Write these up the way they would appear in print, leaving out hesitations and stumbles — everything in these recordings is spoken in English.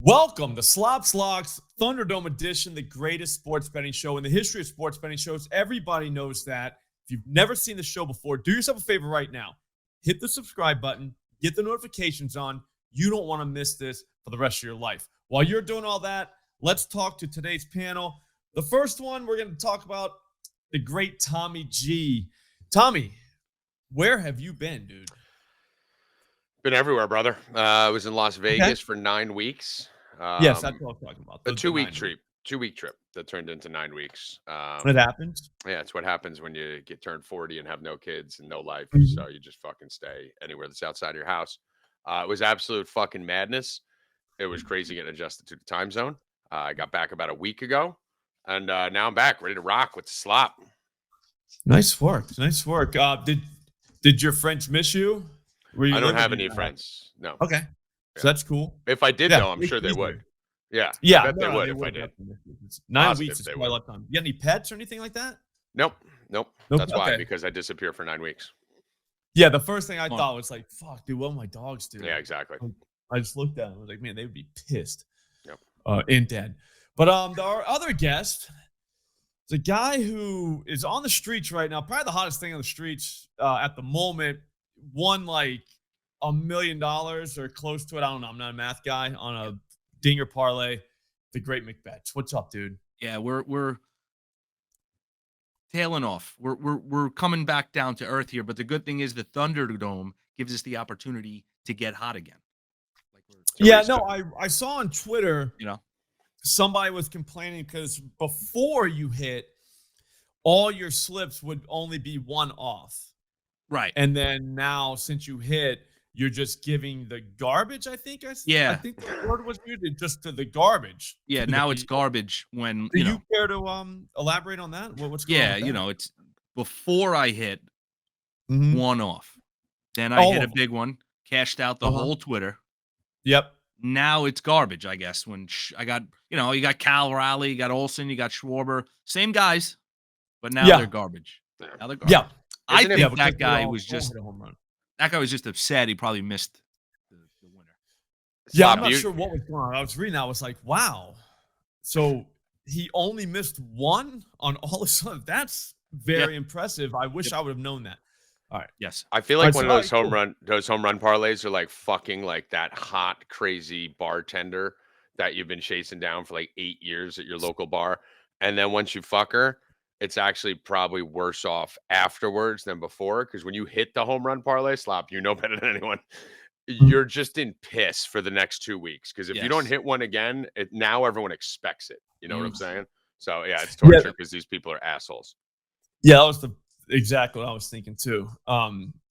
Welcome to Slop Slocks Thunderdome edition, the greatest sports betting show in the history of sports betting shows. Everybody knows that. If you've never seen the show before, do yourself a favor right now. Hit the subscribe button. Get the notifications on. You don't want to miss this for the rest of your life. While you're doing all that, let's talk to today's panel. The first one, we're going to talk about the great Tommy G. Tommy, where have you been, dude? Been everywhere, brother. I was in Las Vegas for 9 weeks. Yes, that's what I'm talking about. A 2-week trip. 2-week trip that turned into 9 weeks. It happens. Yeah, it's what happens when you get turned 40 and have no kids and no life. Mhm. So you just fucking stay anywhere that's outside of your house. It was absolute fucking madness. It was crazy getting adjusted to the time zone. I got back about a week ago, and now I'm back, ready to rock with the Slop. Nice work. Nice work. Did your friends miss you? I don't have any friends. No. Okay. Yeah. So that's cool. If I did, though, I'm sure they would. Yeah. Yeah. I bet they would if I did. 9 weeks is quite a lot of time. You got any pets or anything like that? Nope. That's why, because I disappear for 9 weeks. Yeah. The first thing I thought was like, fuck, dude, what will my dogs do? Yeah, exactly. I just looked at them. I was like, man, they would be pissed. Yep. And dead. But our other guest is a guy who is on the streets right now, probably the hottest thing on the streets at the moment. Won like $1 million or close to it. I don't know. I'm not a math guy. On a dinger parlay. The great MCbets. What's up, dude? Yeah, we're tailing off. We're coming back down to earth here. But the good thing is the Thunderdome gives us the opportunity to get hot again. I saw on Twitter. Somebody was complaining because before you hit, all your slips would only be one off. Right. And then now, since you hit, you're just giving the garbage, I think. I think the word was used, just to the garbage. Yeah, now it's garbage when, Do you care to elaborate on that? What's going on with that? It's before I hit Mhm. one off. Then I hit a big one, cashed out the whole Twitter. Yep. Now it's garbage, I guess, when I got, you got Cal Raleigh, you got Olsen, you got Schwarber. Same guys, but now they're garbage. Now they're garbage. Yeah. I think that guy was just upset. He probably missed the winner. Yeah, I'm not sure what was going on. I was reading that. I was like, wow. So he only missed one on all of sudden. That's very impressive. I wish I would have known that. All right. Yes. I feel like one of those home run parlays are like fucking like that hot, crazy bartender that you've been chasing down for like 8 years at your local bar. And then once you fuck her, it's actually probably worse off afterwards than before. Because when you hit the home run parlay, Slop, you know better than anyone, you're just in piss for the next 2 weeks. Because if you don't hit one again, now everyone expects it. You know what I'm saying? So, yeah, it's torture because these people are assholes. Yeah, that was exactly what I was thinking, too. I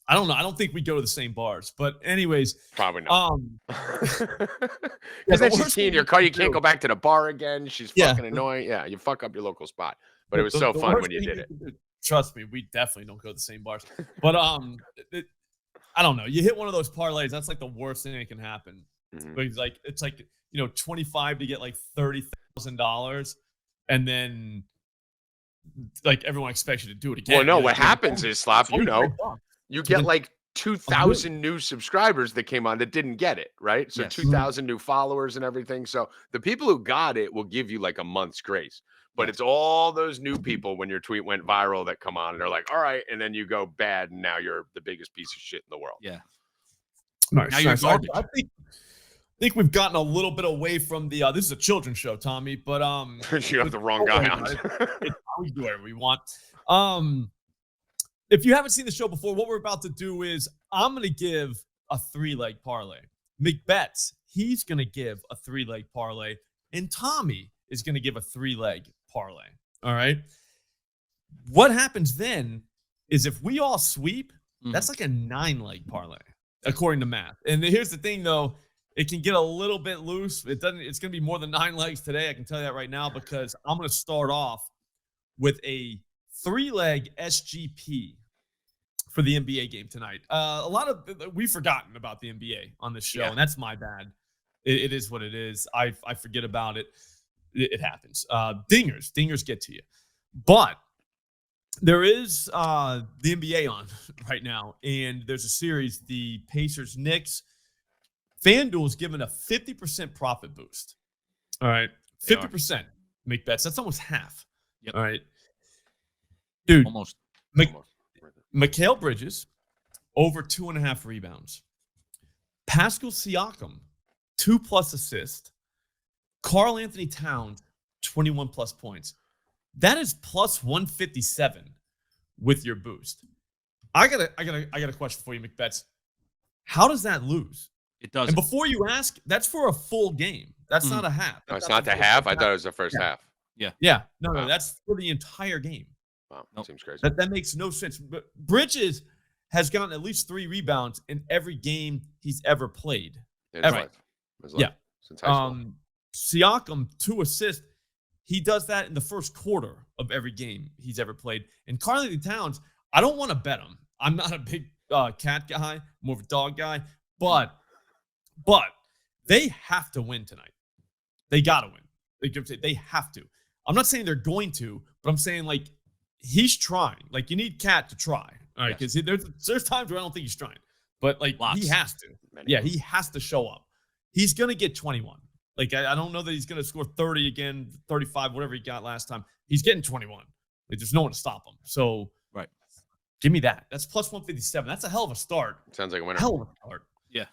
don't know. I don't think we go to the same bars. But anyways. Probably not. Because then she's seeing your car. You can't go back to the bar again. She's fucking annoying. Yeah, you fuck up your local spot. But it was so fun when you did it. Trust me, we definitely don't go to the same bars. But I don't know. You hit one of those parlays, that's like the worst thing that can happen. But it's like 25 to get like $30,000, and then like everyone expects you to do it again. Well, no, what happens is, Slop, you get like 2,000 new subscribers that came on that didn't get it, right? So 2,000 new followers and everything. So the people who got it will give you like a month's grace. But it's all those new people when your tweet went viral that come on and they're like, all right. And then you go bad. And now you're the biggest piece of shit in the world. Yeah. Nice. Now you're garbage. I think we've gotten a little bit away from the, this is a children's show, Tommy, but, you have the wrong guy on. We do whatever we want. If you haven't seen the show before, what we're about to do is I'm going to give a 3-leg parlay. MCbets, he's going to give a 3-leg parlay, and Tommy is going to give a 3-leg parlay. All right. What happens then is if we all sweep, that's like a 9-leg parlay, according to math. And here's the thing, though. It can get a little bit loose. It's going to be more than 9 legs today. I can tell you that right now, because I'm going to start off with a 3-leg SGP for the NBA game tonight. We've forgotten about the NBA on this show, and that's my bad. It is what it is. I forget about it. It happens. Dingers get to you. But there is the NBA on right now, and there's a series, the Pacers Knicks. FanDuel's given a 50% profit boost. All right. 50% make bets. That's almost half. Yep. All right. Dude, Almost. Mikal Bridges, over 2.5 rebounds. Pascal Siakam, 2+ assists. Karl Anthony Towns, 21+ points. That is plus 157 with your boost. I got a question for you, McBets. How does that lose? It doesn't. And before you ask, that's for a full game. That's not a half. No, it's not the half. I thought it was the first half. Yeah. No, that's for the entire game. Wow, seems crazy. That makes no sense. But Bridges has gotten at least 3 rebounds in every game he's ever played. Ever. Yeah. Since high school. Siakam, 2 assists. He does that in the first quarter of every game he's ever played. And Karl Anthony Towns, I don't want to bet him. I'm not a big cat guy, more of a dog guy. But they have to win tonight. They got to win. They have to. I'm not saying they're going to, but I'm saying, like, he's trying. Like, you need Cat to try. All right, because there's times where I don't think he's trying. But, like, he has to. He has to show up. He's going to get 21. Like, I don't know that he's going to score 30 again, 35, whatever he got last time. He's getting 21. Like, there's no one to stop him. So, give me that. That's plus 157. That's a hell of a start. Sounds like a winner. Hell of a start. Yeah.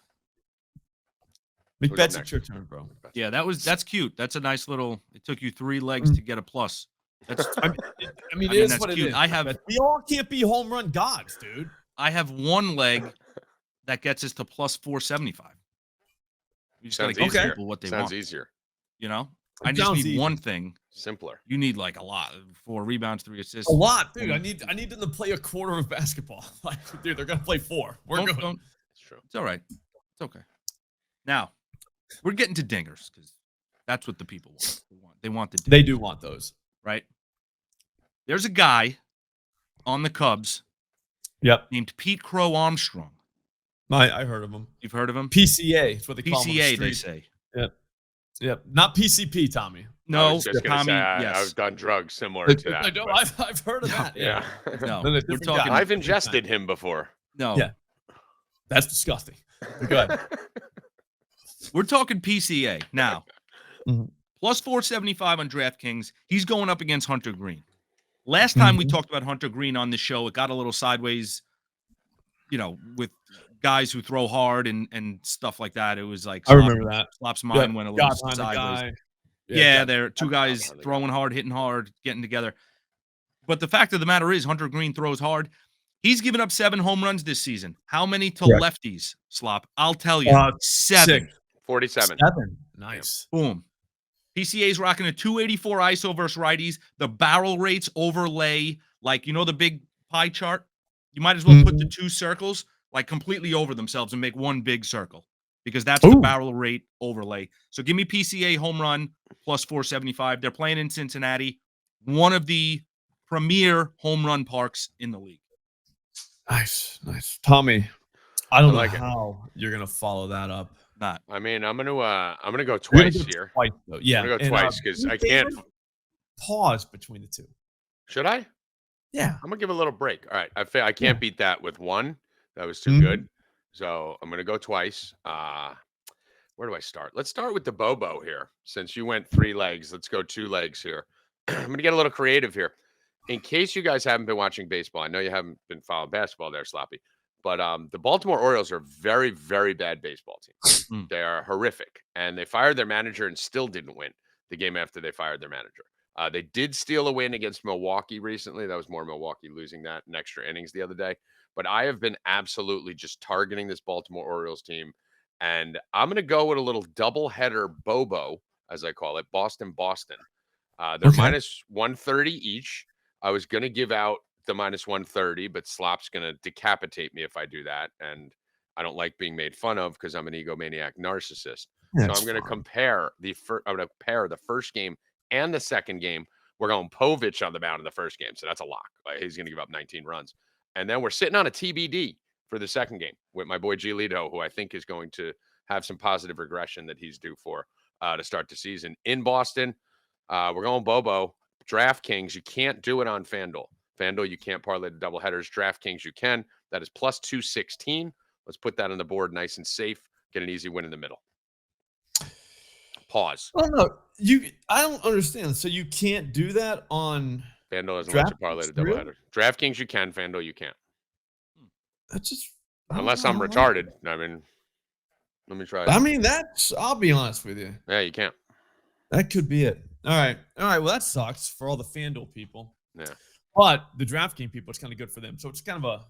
McBets, it's your turn, bro. Yeah, that's cute. That's a nice little. It took you 3 legs to get a plus. That's. I mean, it is what cute. it is. We all can't be home run gods, dude. I have 1 leg that gets us to plus 475. You just got to give people what they want. Sounds easier. You know, I just need one thing. Simpler. You need like a lot. 4 rebounds, 3 assists. A lot, dude. I need them to play a quarter of basketball. Like, dude, they're gonna play 4. We're good. It's true. It's all right. It's okay. Now, we're getting to dingers because that's what the people want. They want the dingers. They do want those, right? There's a guy on the Cubs. Yep. Named Pete Crow Armstrong. I heard of him. You've heard of him? PCA. It's what they call him. PCA, they say. Yep. Not PCP, Tommy. No, Tommy. Yes. I've done drugs similar to that. I know. I've heard of that. Yeah. No, we're talking. I've ingested him before. No. Yeah. That's disgusting. Go ahead. We're talking PCA now. Plus 475 on DraftKings. He's going up against Hunter Green. Last time we talked about Hunter Green on the show, it got a little sideways, you know, with guys who throw hard and stuff like that. It was like I remember that. Slop's mind went a little sideways. Yeah, they're 2 guys throwing hard, hitting hard, getting together. But the fact of the matter is, Hunter Green throws hard. He's given up 7 home runs this season. How many to lefties, Slop? I'll tell you. 7. 47. 7. Nice. Boom. PCA's rocking a 284 ISO versus righties. The barrel rates overlay, like, you know, the big pie chart? You might as well put the 2 circles like completely over themselves and make 1 big circle because that's the barrel rate overlay. So give me PCA home run plus 475. They're playing in Cincinnati, one of the premier home run parks in the league. Nice. Tommy, I don't know how you're gonna follow that up. Not. I mean, I'm gonna go twice here. Twice, though. Yeah, I'm gonna go twice because I can't pause between the 2. Should I? Yeah, I'm gonna give a little break. All right, I can't beat that with 1. That was too good. So I'm gonna go twice. Where do I start? Let's start with the Bobo here. Since you went 3 legs, let's go 2 legs here. I'm gonna get a little creative here. In case you guys haven't been watching baseball, I know you haven't been following basketball there, Sloppy. But the Baltimore Orioles are a very, very bad baseball team. They are horrific. And they fired their manager and still didn't win the game after they fired their manager. They did steal a win against Milwaukee recently. That was more Milwaukee losing that in extra innings the other day. But I have been absolutely just targeting this Baltimore Orioles team. And I'm going to go with a little doubleheader Bobo, as I call it, Boston. They're minus 130 each. I was going to give out the minus 130, but Slop's going to decapitate me if I do that. And I don't like being made fun of because I'm an egomaniac narcissist. So I'm going to compare the first game and the second game. We're going Povich on the mound in the first game. So that's a lock. He's going to give up 19 runs. And then we're sitting on a TBD for the second game with my boy Giolito, who I think is going to have some positive regression that he's due for to start the season in Boston. We're going Bobo. DraftKings, you can't do it on FanDuel. FanDuel, you can't parlay the doubleheaders. DraftKings, you can. That is plus 216. Let's put that on the board nice and safe. Get an easy win in the middle. Pause. I don't know. I don't understand. So you can't do that on FanDuel doesn't let you DraftKings, parlay the really? doubleheader. DraftKings you can, FanDuel you can't. That's just I don't Unless know, I'm I don't like retarded. it. I mean, let me try. I mean, I'll be honest with you. Yeah, you can't. That could be it. All right. Well, that sucks for all the FanDuel people. Yeah. But the DraftKings people, it's kind of good for them. So it's kind of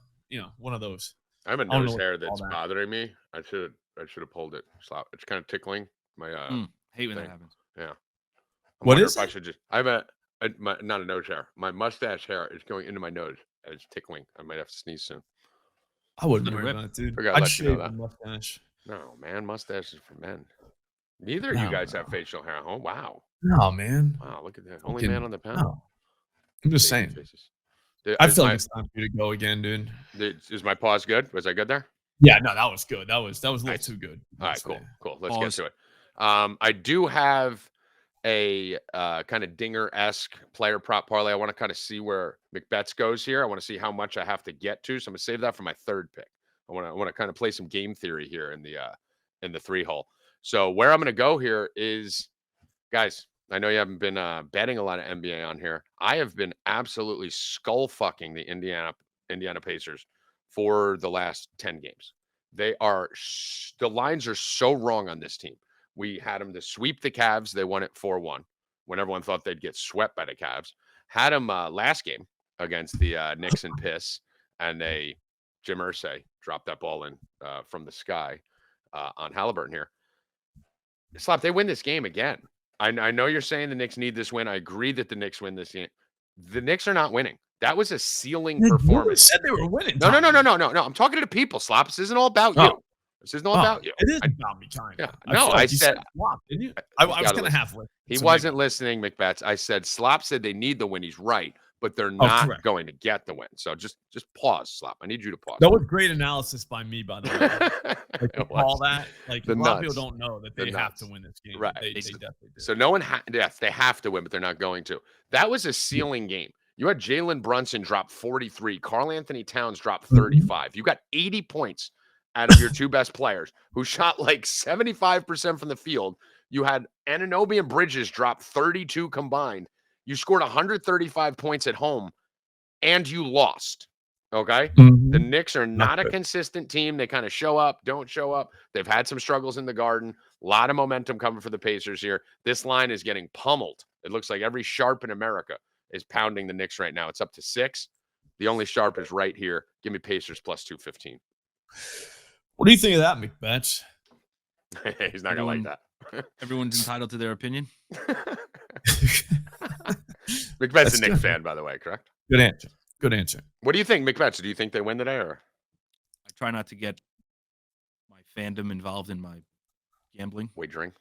one of those. I have a I don't know nose what hair to call that's that. bothering me. I should have pulled it. Slop. It's kind of tickling my Hate when that thing. happens. Yeah. What wondering is if I it? should just I have not a nose hair. My mustache hair is going into my nose and it's tickling. I might have to sneeze soon. I wouldn't Let it worry rip. about it, dude. Figured I'd I'd let you know shave that. the mustache. No, man, mustache is for men. Neither of you guys have facial hair. Oh wow. No, man. Wow, look at that. Only man on the panel. No. I'm just Baby saying. faces. I feel like it's time for you to go again, dude. Is my pause good? Was I good there? Yeah, no, that was good. That was a little Nice. too good. All right, cool. Let's Pause. get to it. I do have a kind of dinger-esque player prop parlay. I want to kind of see where McBets goes here. I want to see how much I have to get to. So I'm gonna save that for my third pick. I want to kind of play some game theory here in the 3-hole. So where I'm gonna go here is, guys, I know you haven't been betting a lot of NBA on here. I have been absolutely skull fucking the Indiana Pacers for the last 10 games. They are the lines are so wrong on this team. We had them to sweep the Cavs. They won it 4-1 when everyone thought they'd get swept by the Cavs. Had them last game against the Knicks and piss, and Jim Irsay dropped that ball in from the sky on Halliburton here. Slop, they win this game again. I know you're saying the Knicks need this win. I agree that the Knicks win this game. The Knicks are not winning. That was a ceiling performance. Said they were winning. No. I'm talking to the people, Slop. This isn't all about you. This isn't all about you. It is about me, kind of. Yeah. I No, feel like I you said Slop, didn't you? I was gotta kind of half listening. he so wasn't maybe. listening, McBets. I said Slop said they need the win. He's right, but they're not correct. going to get the win. So just pause, Slop. I need you to pause. That was great analysis by me, by the way. Like to It was. call that. Like The a lot of nuts. people don't know that The they have nuts. to win this game. Right. They definitely do. So no one yes, they have to win, but they're not going to. That was a ceiling game. You had Jalen Brunson drop 43. Karl Anthony Towns dropped 35. You got 80 points out of your two best players who shot like 75% from the field. You had Anunoby and Bridges drop 32 combined. You scored 135 points at home and you lost. Okay. The Knicks are not a consistent team. They kind of show up, don't show up. They've had some struggles in the Garden. A lot of momentum coming for the Pacers here. This line is getting pummeled. It looks like every sharp in America is pounding the Knicks right now. It's up to 6. The only sharp is right here. Give me Pacers plus 215. What do you think of that, McBetch? He's not going to like that. Everyone's entitled to their opinion. McBet's a Knicks fan, by the way, correct? Good answer. Good answer. What do you think, McBet's? Do you think they win today? Or I try not to get my fandom involved in my gambling. wagering?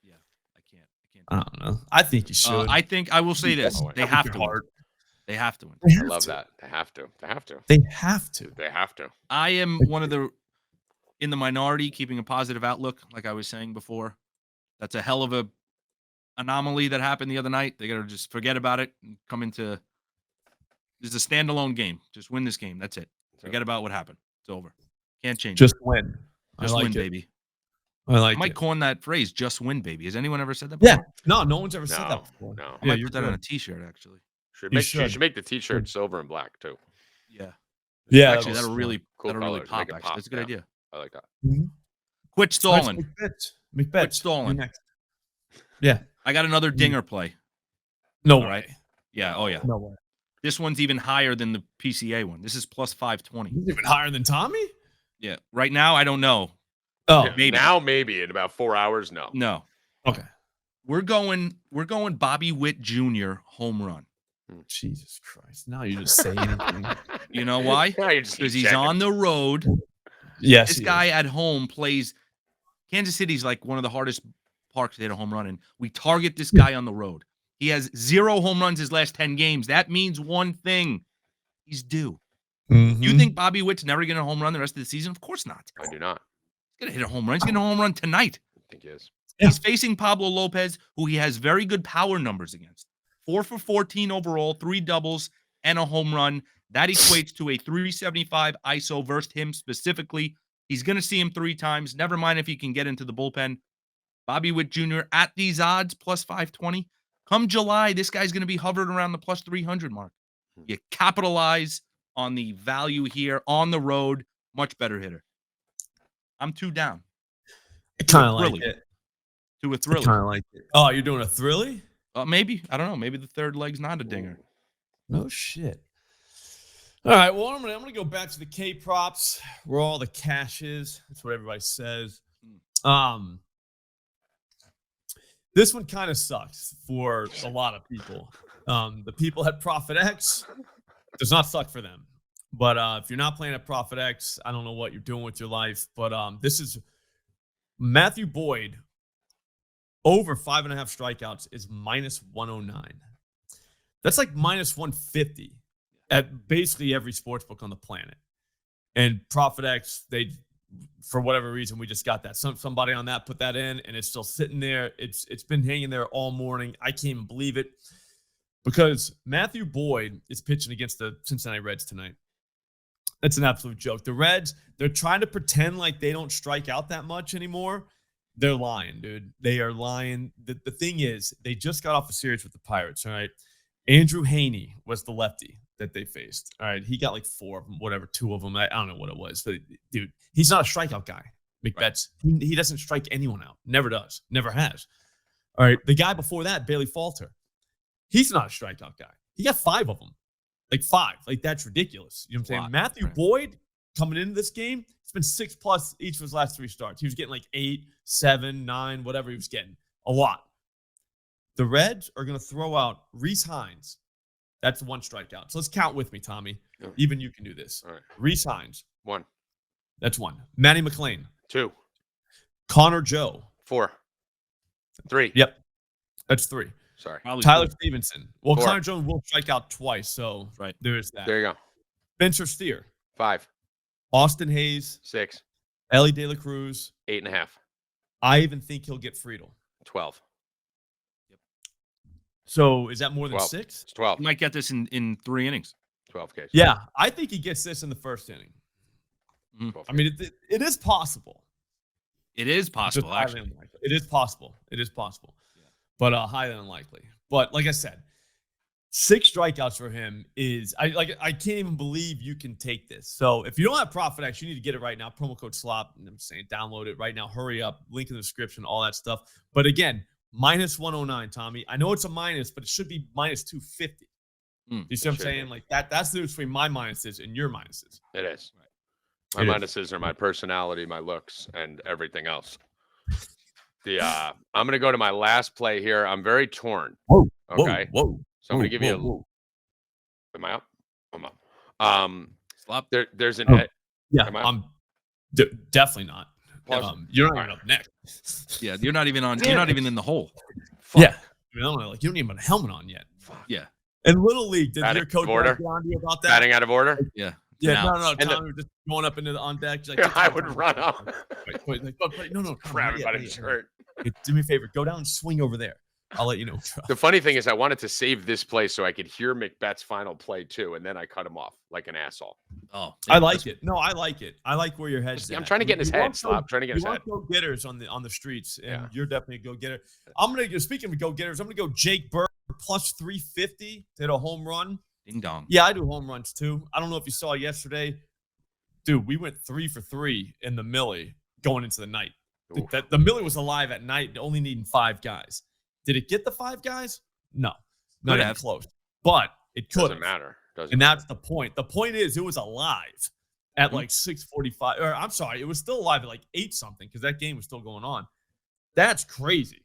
Yeah, I can't. I don't know. I think you should. I think I will say this: they have to win. They have to win. I love that. They have to. They have to. They have to. They have to. I am one of the in the minority, keeping a positive outlook, like I was saying before. That's a hell of a anomaly that happened the other night. They got to just forget about it and come into. This is a standalone game. Just win this game. That's it. Forget about what happened. It's over. Can't change. Just win. Just win, baby. I like I might it. coin that phrase. Just win, baby. Has anyone ever said that before? Yeah. No one's ever said that before. No. I might put that on a T-shirt, actually. You should make the T-shirt silver and black too. Yeah. Yeah. Actually, that'll really Cool really colors. pop. Make it Actually, pop. that's a good Yeah. idea. I like that. Quit stalling. McBetch. Quit stalling. Next. Yeah. I got another dinger play. No All way. right. Yeah. Oh yeah. No way. This one's even higher than the PCA one. This is plus 520. He's even higher than Tommy? Yeah. Right now, I don't know. Oh, Yeah, maybe. Now maybe in about 4 hours. No. No. okay. We're going Bobby Witt Jr. home run. Jesus Christ. Now you just say anything. You know why? Now you just Because keep he's checking. on the road. Yes. This guy at home plays. Kansas City's like one of the hardest parks to hit a home run in. We target this guy on the road. He has 0 home runs his last 10 games. That means one thing. He's due. You think Bobby Witt's never going to home run the rest of the season? Of course not. I do not. He's going to hit a home run. He's going to home run tonight. I think he is. Yeah. He's facing Pablo Lopez, who he has very good power numbers against. 4 for 14 overall, 3 doubles, and a home run. That equates to a 375 ISO versus him specifically. He's going to see him 3 times. Never mind if he can get into the bullpen. Bobby Witt Jr. at these odds, plus 520. Come July, this guy's going to be hovering around the plus 300 mark. You capitalize on the value here on the road. Much better hitter. I'm 2 down. I kind of like it. To a thriller. Kind of like it. Oh, you're doing a thrilly? Maybe. I don't know. Maybe the third leg's not a dinger. No shit. All right. Well, I'm gonna go back to the K props where all the cash is. That's what everybody says. This one kind of sucks for a lot of people. The people at Profit X does not suck for them. But if you're not playing at Profit X, I don't know what you're doing with your life. But this is Matthew Boyd over 5.5 strikeouts is minus 109. That's like minus 150 at basically every sports book on the planet. And Profit X, they, for whatever reason, we just got that. Somebody on that put that in, and it's still sitting there. It's been hanging there all morning. I can't even believe it because Matthew Boyd is pitching against the Cincinnati Reds tonight. That's an absolute joke. The Reds, they're trying to pretend like they don't strike out that much anymore. They're lying, dude. They are lying. The thing is, they just got off a series with the Pirates, all right? Andrew Haney was the lefty that they faced. All right, he got like 4 of them, whatever, 2 of them. I don't know what it was, but dude, he's not a strikeout guy. McBets, he doesn't strike anyone out. Never does. Never has. All right, the guy before that, Bailey Falter, he's not a strikeout guy. He got 5 of them, like 5. Like that's ridiculous. You know what I'm saying? Matthew Boyd coming into this game, it's been 6+ each of his last 3 starts. He was getting like 8, 7, 9, whatever he was getting, a lot. The Reds are going to throw out Rhys Hines. That's 1 strikeout. So let's count with me, Tommy. Yeah. Even you can do this. All right. Rhys Hines. 1. That's 1. Manny McLean. 2. Connor Joe. 4. 3. Yep. That's 3. Sorry. Tyler Stevenson. Well, 4. Connor Joe will strike out twice, so there is that. There you go. Spencer Steer. 5. Austin Hayes. 6. Ellie De La Cruz. 8.5. I even think he'll get Friedel. 12. So is that more than 12. 6? It's 12. You might get this in 3 innings. 12 cases. Yeah, I think he gets this in the first inning. I mean, it is possible. It is possible, actually. It is possible. It is possible. Yeah. But highly unlikely. But like I said, 6 strikeouts for him is I can't even believe you can take this. So if you don't have Profit X, you need to get it right now. Promo code Slop. I'm saying download it right now. Hurry up. Link in the description, all that stuff. But again, minus 109, Tommy. I know it's a minus, but it should be minus 250. You see what I'm saying? Like that's the difference between my minuses and your minuses. It is. Right. My minuses are my personality, my looks, and everything else. I'm gonna go to my last play here. I'm very torn. Whoa. Okay. Whoa. So I'm gonna give you a Am I up? I'm up. Slop. There's an yeah, I'm definitely not. You're not even up next. Yeah, you're not even on. You're not even in the hole. Fuck. Yeah, I mean, like you don't even have a helmet on yet. Fuck. Yeah. And Little League, did your coach order on you about that? Batting out of order. Yeah. Yeah. No. Tommy was just going up into the on deck. Like, I would run up. Wait, no. Grab him by his shirt. Do me a favor. Go down and swing over there. I'll let you know. The funny thing is I wanted to save this play so I could hear McBet's final play too, and then I cut him off like an asshole. Oh, I like it. No, I like it. I like where your head's at. I'm trying to get in his head. Stop trying to get his head. Go getters on the streets, and you're definitely a go getter. Speaking of go getters, I'm gonna go Jake Burr plus 350 to hit a home run. Ding dong. Yeah, I do home runs too. I don't know if you saw yesterday, dude. We went 3 for 3 in the Millie going into the night. The Millie was alive at night, only needing 5 guys. Did it get the 5 guys? No, not even close. But it could. Doesn't matter. That's the point. The point is, it was alive at like 6:45. Or I'm sorry, it was still alive at like 8 something because that game was still going on. That's crazy.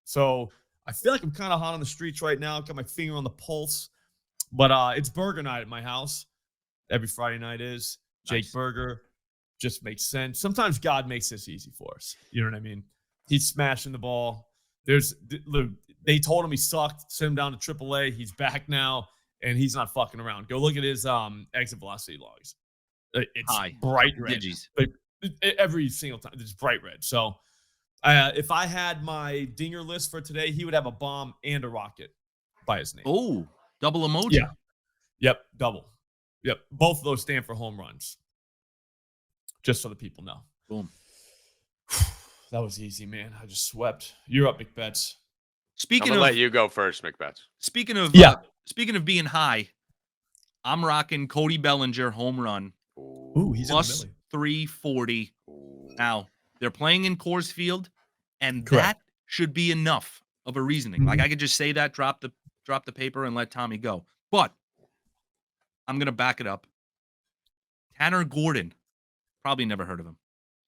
So I feel like I'm kind of hot on the streets right now. Got my finger on the pulse. But it's burger night at my house. Every Friday night is. Jake Burger. Just makes sense. Sometimes God makes this easy for us. You know what I mean? He's smashing the ball. They told him he sucked, sent him down to AAA. He's back now, and he's not fucking around. Go look at his exit velocity logs. It's high, bright red. Every single time, it's bright red. So if I had my dinger list for today, he would have a bomb and a rocket by his name. Oh, double emoji. Yeah. Yep, double. Yep. Both of those stand for home runs. Just so the people know. Boom. That was easy, man. I just swept. You're up, McBets. I'm Speaking gonna of let you go first, McBets. speaking of Yeah. speaking of being high, I'm rocking Cody Bellinger home run Ooh, he's in the plus Millie. 340. Ooh. Now they're playing in Coors Field, and Correct. that should be enough of a reasoning. Like Mhm. I could just say that, drop the paper, and let Tommy go. But I'm gonna back it up. Tanner Gordon, probably never heard of him.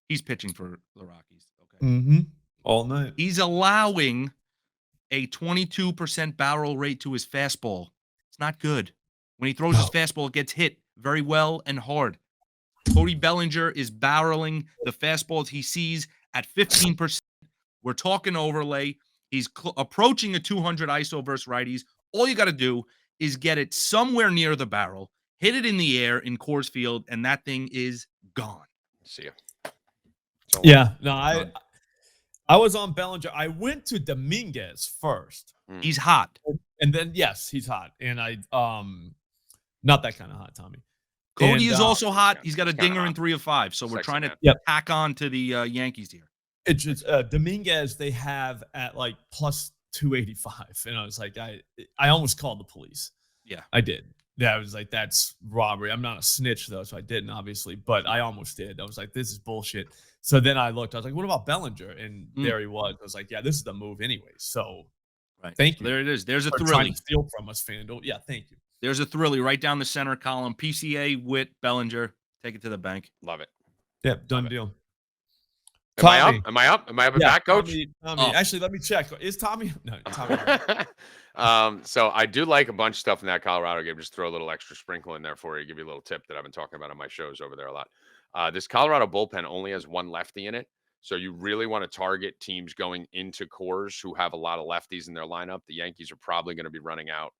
He's pitching for the Rockies. Okay, Mm-hmm. All night. he's allowing a 22% barrel rate to his fastball. It's not good. When he throws his fastball, it gets hit very well and hard. Cody Bellinger is barreling the fastballs he sees at 15%. We're talking overlay. He's approaching a 200 ISO versus righties. All you got to do is get it somewhere near the barrel, hit it in the air in Coors Field, and that thing is gone. See ya. Yeah. No, Done. I was on Bellinger. I went to Dominguez first. He's hot. And then yes, he's hot. And I not that kind of hot, Tommy. Cody And, is also hot. He's got a he's kinda dinger in hot. 3 of 5. So we're Sexy trying to man. Yep. tack on to the Yankees here. It's just Dominguez they have at like plus 285. And I was like, I almost called the police. Yeah. I did. Yeah, I was like, that's robbery. I'm not a snitch though, so I didn't obviously, but I almost did. I was like, this is bullshit. So then I looked, I was like, what about Bellinger? And there he was. I was like, yeah, this is the move anyway. So Right. thank So you. there it is. There's a for trying thrilling. to steal from us, FanDuel. Yeah, thank you. There's a thrilly right down the center column. PCA, Witt, Bellinger. Take it to the bank. Love it. Yep, done deal. Am I Tommy. up? Am I up? Am I up and Yeah, back, coach? Tommy. Oh. Actually, let me check. Is Tommy? No, Tommy. So I do like a bunch of stuff in that Colorado game. Just throw a little extra sprinkle in there for you. Give you a little tip that I've been talking about on my shows over there a lot. This Colorado bullpen only has one lefty in it. So you really want to target teams going into Coors who have a lot of lefties in their lineup. The Yankees are probably going to be running out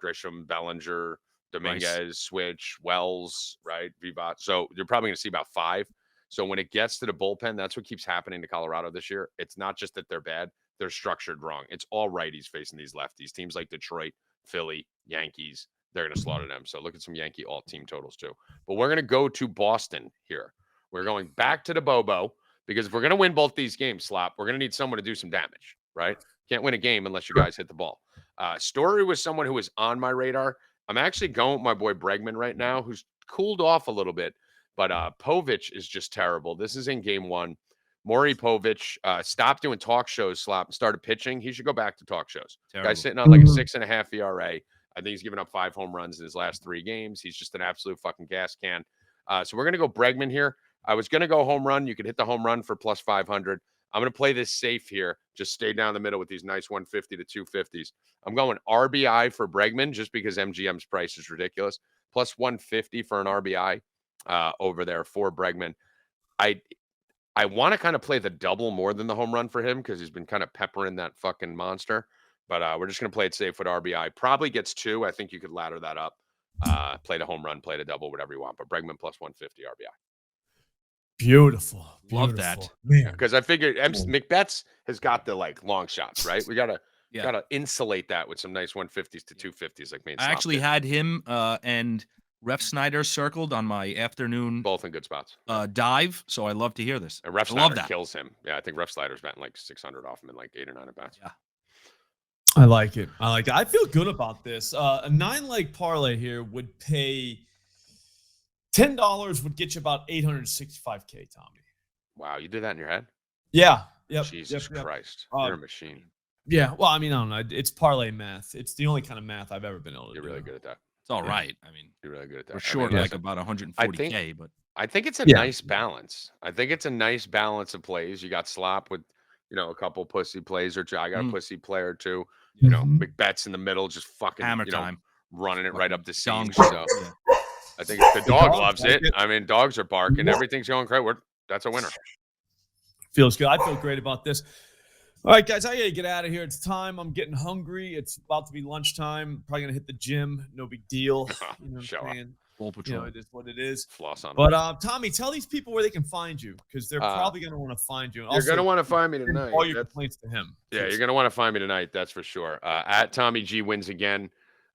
Grisham, Bellinger, Dominguez, Switch, Wells, right? Vivat. So you're probably going to see about 5. So when it gets to the bullpen, that's what keeps happening to Colorado this year. It's not just that they're bad. They're structured wrong. It's all righties facing these lefties. Teams like Detroit, Philly, Yankees, they're going to slaughter them. So look at some Yankee alt team totals too. But we're going to go to Boston here. We're going back to the Bobo because if we're going to win both these games, Slop, we're going to need someone to do some damage, right? Can't win a game unless you guys hit the ball. Story was someone who was on my radar. I'm actually going with my boy Bregman right now, who's cooled off a little bit. But Povich is just terrible. This is in game 1. Maury Povich stopped doing talk shows, Slop, and started pitching. He should go back to talk shows. Terrible. Guy's sitting on like a 6.5 ERA. I think he's given up 5 home runs in his last 3 games. He's just an absolute fucking gas can. So we're going to go Bregman here. I was going to go home run. You could hit the home run for plus 500. I'm going to play this safe here. Just stay down the middle with these nice 150 to 250s. I'm going RBI for Bregman just because MGM's price is ridiculous. Plus 150 for an RBI. Over there for Bregman. I want to kind of play the double more than the home run for him because he's been kind of peppering that fucking monster. But we're just going to play it safe with RBI. Probably gets 2. I think you could ladder that up. Play the home run, play the double, whatever you want. But Bregman plus 150 RBI. Beautiful. Love that. Man. Because I figured McBets has got the like long shots, right? We gotta insulate that with some nice 150s to 250s like me and I Slop actually did. had him and Ref Snyder circled on my afternoon Both in good spots. dive, so I love to hear this. And Ref I love Snyder that. kills him. Yeah, I think Ref Snyder's batting like 600 off him in like 8 or 9 at bats. Yeah. I like it. I feel good about this. A 9-leg parlay here would pay $10 would get you about 865K, Tommy. Wow, you did that in your head? Yeah. Yep. Jesus Christ. You're a machine. Yeah. Well, I mean, I don't know. It's parlay math. It's the only kind of math I've ever been able to do. You're really good at that. It's all right. I mean, You're really good at that. we're short like about 140K, but I think it's a nice balance. I think it's a nice balance of plays. You got Slop with, a couple pussy plays or 2. I got a pussy player or 2. McBets in the middle, just fucking hammer time. running it right up the seams. Dong So shit. I think the dog loves like it. it. I mean, dogs are barking. Everything's going great. That's a winner. Feels good. I feel great about this. All right, guys, I gotta get out of here. It's time. I'm getting hungry. It's about to be lunchtime. Probably gonna hit the gym. No big deal. You know what Show I'm up. saying? Full patrol. It is what it is. Floss on. But Tommy, tell these people where they can find you because they're probably gonna want to find you. And You're also, gonna want to find me send tonight. all your complaints to him. Yeah, please. you're gonna want to find me tonight. That's for sure. At Tommy G wins again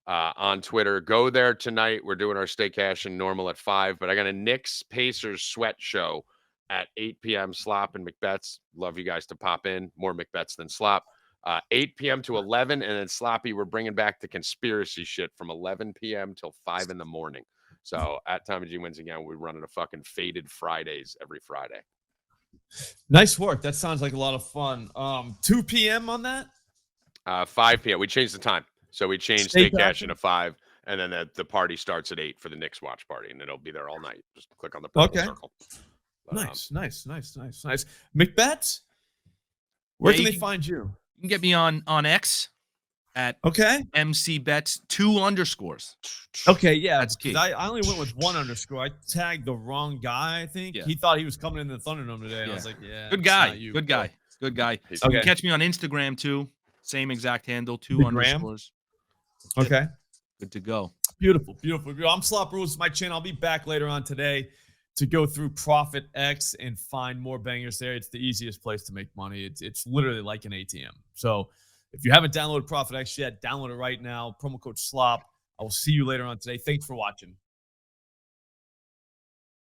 on Twitter. Go there tonight. We're doing our stay cash and normal at 5. But I got a Knicks Pacers sweat show at 8 p.m. Slop and McBets. Love you guys to pop in. More McBets than Slop. 8 p.m. to 11, and then Sloppy, we're bringing back the conspiracy shit from 11 p.m. till 5 in the morning. So at Tommy G Wins Again, we're running a fucking faded Fridays every Friday. Nice work. That sounds like a lot of fun. 2 p.m. on that? 5 p.m. We changed the time. So we changed Stay Stay Cash Passion? into 5, and then the party starts at 8 for the Knicks watch party, and it'll be there all night. Just click on the purple circle. But, Nice. McBets? Where Yeah, can you they can- find you? You can get me on X at MCbets 2_. Okay, yeah. That's key. I only went with 1 underscore. I tagged the wrong guy, I think. Yeah. He thought he was coming in the Thunderdome today. And I Yeah. was like, yeah. Good it's guy. not you, Good bro. guy. Good guy. He's- You Okay. can catch me on Instagram too. Same exact handle, 2 The gram? underscores. Okay. Good to go. Beautiful. I'm Slop Rules, my channel. I'll be back later on today to go through Profit X and find more bangers there. It's the easiest place to make money. It's literally like an ATM. So if you haven't downloaded Profit X yet, download it right now. Promo code SLOP. I will see you later on today. Thanks for watching.